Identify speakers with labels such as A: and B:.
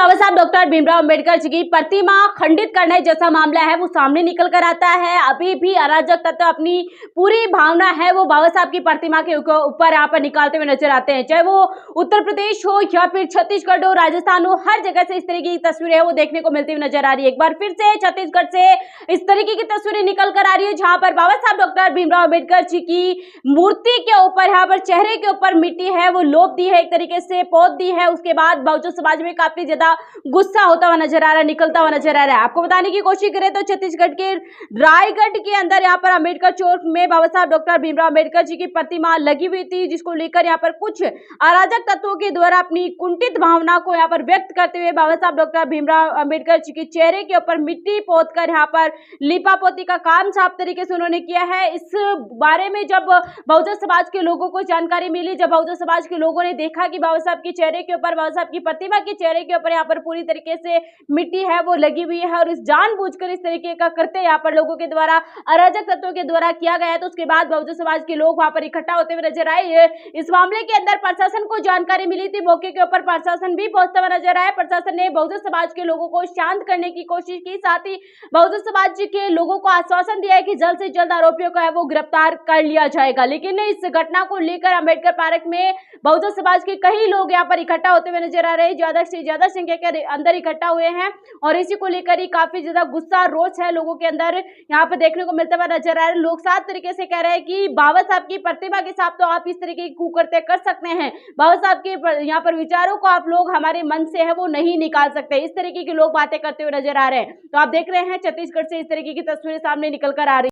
A: बाबा साहब डॉक्टर भीमराव अंबेडकर जी की प्रतिमा खंडित करने जैसा मामला है वो सामने निकल कर आता है। अभी भी अराजक तत्व अपनी पूरी भावना है वो बाबा साहब की प्रतिमा के ऊपर यहाँ पर निकालते हुए नजर आते हैं, चाहे वो उत्तर प्रदेश हो या फिर छत्तीसगढ़ हो, राजस्थान हो, हर जगह से इस तरीके की तस्वीरें है वो देखने को मिलती हुई नजर आ रही है। एक बार फिर से छत्तीसगढ़ से इस तरीके की तस्वीरें निकल कर आ रही है जहां पर बाबा साहब डॉक्टर भीमराव अंबेडकर जी की मूर्ति के ऊपर, यहाँ पर चेहरे के ऊपर मिट्टी है वो लोप दी है, एक तरीके से पोत दी है। उसके बाद बहुजन समाज में काफी ज्यादा गुस्सा होता हुआ नजर आ रहा है, निकलता हुआ नजर आ रहा है। आपको बताने की कोशिश करें तो छत्तीसगढ़ के रायगढ़ के अंदर यहाँ पर अंबेडकर चौक में बाबा साहब डॉक्टर भीमराव अंबेडकर जी की प्रतिमा लगी हुई थी, जिसको लेकर यहाँ पर कुछ अराजक तत्वों के द्वारा अपनी कुंठित भावना को यहाँ पर व्यक्त करते हुए बाबा साहब डॉक्टर भीमराव अंबेडकर जी के चेहरे के ऊपर मिट्टी पोत कर यहाँ पर लिपापोती का काम साफ तरीके से उन्होंने किया है। इस बारे में जब बहुजन समाज के लोगों को जानकारी मिली, जब बहुजन समाज के लोगों ने देखा कि बाबा साहब के चेहरे के ऊपर, बाबा साहब की प्रतिमा के चेहरे के ऊपर यहाँ पर पूरी तरीके से मिट्टी है वो लगी हुई है और इस जानबूझकर इस तरीके का करते यहाँ पर लोगों के द्वारा, अराजक तत्वों के द्वारा किया गया है, तो उसके बाद बहुजन समाज के लोग वहां पर इकट्ठा होते हुए नजर आए। इस मामले के अंदर प्रशासन को जानकारी मिली थी, मौके के ऊपर प्रशासन भी पहुंचता हुआ नजर आया। प्रशासन ने बहुजन समाज के लोगों को शांत करने की कोशिश की, साथ ही बहुजन समाज के लोगों को आश्वासन दिया है कि जल्द से जल्द आरोपियों को है वो गिरफ्तार कर लिया जाएगा। लेकिन इस घटना को लेकर अंबेडकर पार्क में बहुजन समाज के कई लोग यहाँ पर इकट्ठा होते हुए नजर आ रहे हैं, ज्यादा से ज्यादा संख्या के अंदर इकट्ठा हुए हैं और इसी को लेकर ही काफी ज्यादा गुस्सा, रोष है लोगों के अंदर यहाँ पर देखने को मिलता हुआ नजर आ रहा है। लोग साफ तरीके से कह रहे हैं कि बाबा साहब की प्रतिमा के साथ तो आप इस तरीके की कुकर्ते कर सकते हैं, बाबा साहब के यहाँ पर विचारों को आप लोग हमारे मन से है वो नहीं निकाल सकते, इस तरीके के लोग बातें करते हुए नजर आ रहे हैं। तो आप देख रहे हैं छत्तीसगढ़ से इस तरीके की तस्वीरें सामने निकल कर आ रही है।